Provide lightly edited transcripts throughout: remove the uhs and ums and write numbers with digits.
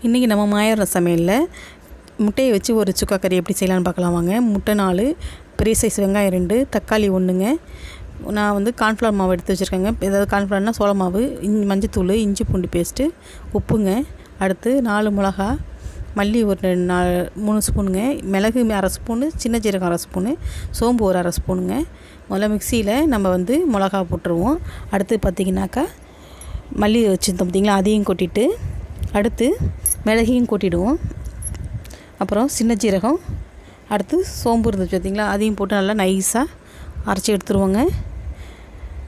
இன்றைக்கி நம்ம மாயவர சமையலில் முட்டையை வச்சு ஒரு சுக்கா கறி எப்படி செய்யலான்னு பார்க்கலாம் வாங்க. முட்டை 4, பெரிய சைஸ் வெங்காயம் 2, தக்காளி 1ங்க. நான் வந்து கார்ன்ஃப்ளவர் மாவு எடுத்து வச்சுருக்கேங்க. ஏதாவது கார்ன்ஃப்ளவர்னால் சோள மாவு, மஞ்சத்தூள், இஞ்சி பூண்டு பேஸ்ட்டு, உப்புங்க. அடுத்து 4 மிளகா, மல்லி ஒரு 3 ஸ்பூனுங்க, மிளகு அரை ஸ்பூனு, சின்ன ஜீரகம் அரை ஸ்பூனு, சோம்பு ஒரு அரை ஸ்பூனுங்க. முதல்ல மிக்சியில் நம்ம வந்து மிளகா போட்டுருவோம். அடுத்து பார்த்திங்கனாக்கா மல்லி வச்சுருந்தோம் பார்த்திங்களா, அதையும் கொட்டிட்டு அடுத்து மிளகையும் கொட்டிடுவோம். அப்புறம் சின்ன ஜீரகம், அடுத்து சோம்பு இருந்துச்சு பார்த்திங்களா, அதையும் போட்டு நல்லா நைஸாக அரைச்சி எடுத்துருவோங்க.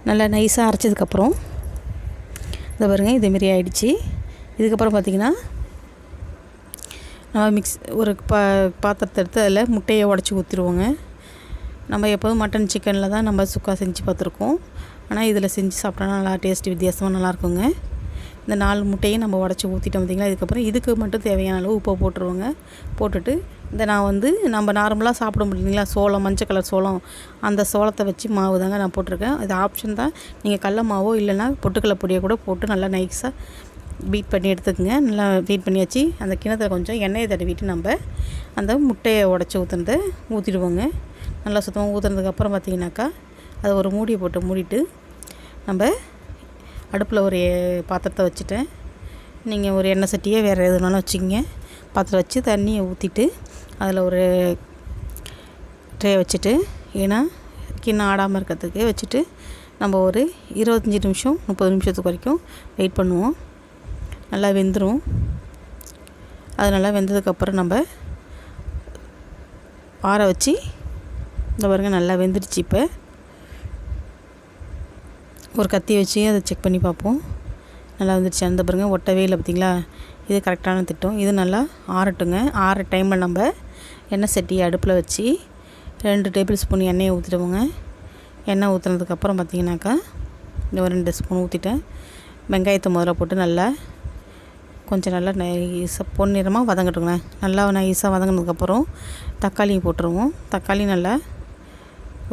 நல்லா நைஸாக அரைச்சதுக்கப்புறம் இதை பாருங்கள், இதேமாரி ஆகிடுச்சி. இதுக்கப்புறம் பார்த்திங்கன்னா நம்ம ஒரு பாத்திரத்தை எடுத்து அதில் முட்டையை உடச்சி ஊற்றிடுவோங்க. நம்ம எப்போதும் மட்டன் சிக்கனில் தான் நம்ம சுக்கா செஞ்சு பார்த்துருக்கோம். ஆனால் இதில் செஞ்சு சாப்பிட்டோன்னா நல்லா டேஸ்ட்டு வித்தியாசமாக நல்லாயிருக்குங்க. இந்த 4 முட்டையும் நம்ம உடச்சி ஊற்றிட்டோம் பார்த்திங்களா. இதுக்கப்புறம் இதுக்கு மட்டும் தேவையான அளவு உப்பை போட்டுருவோங்க. போட்டுட்டு இந்த நான் வந்து நம்ம நார்மலாக சாப்பிட முடியுங்களா, சோளம், மஞ்சள் கலர் சோளம், அந்த சோளத்தை வச்சு மாவு தாங்க நான் போட்டிருக்கேன். இது ஆப்ஷன் தான். நீங்கள் கடல மாவோ இல்லைன்னா பொட்டுக்கடலை பொடியை கூட போட்டு நல்லா நைஸாக பீட் பண்ணி எடுத்துக்கோங்க. நல்லா பீட் பண்ணியாச்சு. அந்த கிணத்துல கொஞ்சம் எண்ணெயை தடவிட்டு நம்ம அந்த முட்டையை உடச்சி ஊற்றுனதை ஊற்றிடுவோங்க. நல்லா சுத்தமாக ஊற்றுனதுக்கப்புறம் பார்த்திங்கனாக்கா அதை ஒரு மூடியை போட்டு மூடிட்டு நம்ம அடுப்பில் ஒரு பாத்திரத்தை வச்சுட்டேன். நீங்கள் ஒரு எண்ணெய் சட்டியே வேறு எதுனாலும் வச்சுக்கிங்க. பாத்திரம் வச்சு தண்ணியை ஊற்றிட்டு அதில் ஒரு ட்ரே வச்சுட்டு, ஏன்னா கிண்ணம் ஆடாமல் இருக்கிறதுக்கு வச்சுட்டு நம்ம ஒரு 25 நிமிஷம் 30 நிமிஷத்துக்கு வரைக்கும் வெயிட் பண்ணுவோம். நல்லா வெந்துடும். அது நல்லா வெந்ததுக்கப்புறம் நம்ம ஆற வச்சு இந்த பாருங்க நல்லா வெந்துடுச்சு. இப்போ ஒரு கத்தி வச்சு அதை செக் பண்ணி பார்ப்போம். நல்லா வந்துடுச்சு. அந்த பாருங்க ஒட்டவே இல்லை பார்த்திங்களா. இது கரெக்டான திட்டம். இது நல்லா ஆறட்டுங்க. ஆற டைமில் நம்ம எண்ணெய் சட்டியை அடுப்பில் வச்சு 2 டேபிள் ஸ்பூன் எண்ணெயை ஊற்றிடுவோங்க. எண்ணெய் ஊற்றுனதுக்கப்புறம் பார்த்திங்கனாக்கா இந்த ஒரு 2 ஸ்பூன் ஊற்றிட்டேன். வெங்காயத்தை முதல்ல போட்டு நல்லா கொஞ்சம் நல்லா நைஸாக பொன்னிறமாக வதங்கட்டுங்க. நல்லா நைஸாக வதங்கினதுக்கப்புறம் தக்காளியும் போட்டுருவோம். தக்காளி நல்லா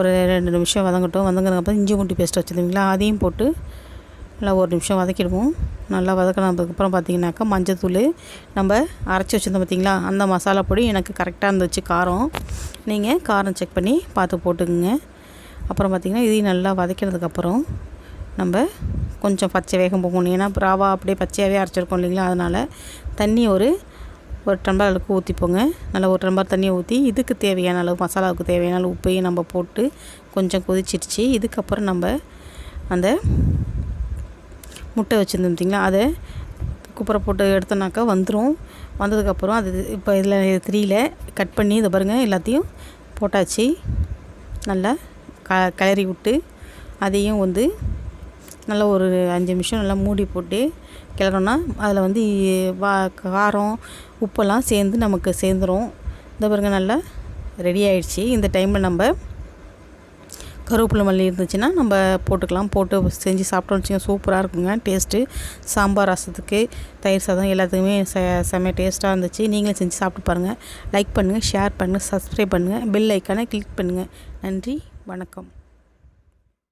ஒரு 2 நிமிஷம் வதங்கட்டும். வதங்கினதுக்கப்புறம் இஞ்சி பூண்டு பேஸ்ட் வச்சுருந்தீங்களா, அதையும் போட்டு நல்லா 1 நிமிஷம் வதக்கிடுவோம். நல்லா வதக்கினதுக்கப்புறம் பார்த்திங்கனாக்கா மஞ்சத்தூள் நம்ம அரைச்சி வச்சுருந்தோம் பார்த்திங்களா, அந்த மசாலா பொடி எனக்கு கரெக்டாக இருந்துச்சு காரம். நீங்கள் காரம் செக் பண்ணி பார்த்து போட்டுக்குங்க. அப்புறம் பார்த்திங்கன்னா இதையும் நல்லா வதக்கினதுக்கப்புறம் நம்ம கொஞ்சம் பச்சை வேகம் போகணும். ஏன்னா ராவா அப்படியே பச்சையாகவே அரைச்சிருக்கோம் இல்லைங்களா, அதனால் தண்ணி ஒரு டம்ளர் அளவுக்கு ஊற்றிப்போங்க. நல்லா ஒரு டம்ளர் தண்ணியை ஊற்றி இதுக்கு தேவையான அளவு மசாலாவுக்கு தேவையான அளவு உப்பையும் நம்ம போட்டு கொஞ்சம் கொதிச்சிடுச்சு. இதுக்கப்புறம் நம்ம அந்த முட்டை வச்சுருந்தோம் பார்த்திங்களா, அதை குப்பரை போட்டு எடுத்தோன்னாக்கா வந்துடும். வந்ததுக்கப்புறம் அது இப்போ இதில் 3ல் கட் பண்ணி இதை பாருங்கள் எல்லாத்தையும் போட்டாச்சு. நல்லா கிளறி விட்டு அதையும் வந்து நல்லா ஒரு 5 நிமிஷம் நல்லா மூடி போட்டு கிளறோன்னா அதில் வந்து காரம் உப்பெல்லாம் சேர்ந்து நமக்கு சேர்ந்துடும். இந்த பாருங்க நல்லா ரெடி ஆகிடுச்சி. இந்த டைமில் நம்ம கருவேப்பிலை மல்லி இருந்துச்சுன்னா நம்ம போட்டுக்கலாம். போட்டு செஞ்சு சாப்பிட்டோம்னு வச்சுக்கோங்க, சூப்பராக இருக்குங்க டேஸ்ட்டு. சாம்பார், ரசத்துக்கு, தயிர் சாதம் எல்லாத்துக்குமே செம்ம டேஸ்ட்டாக இருந்துச்சு. நீங்களும் செஞ்சு சாப்பிட்டு பாருங்கள். லைக் பண்ணுங்கள், ஷேர் பண்ணுங்கள், சப்ஸ்கிரைப் பண்ணுங்கள், பெல் ஐக்கானை கிளிக் பண்ணுங்கள். நன்றி, வணக்கம்.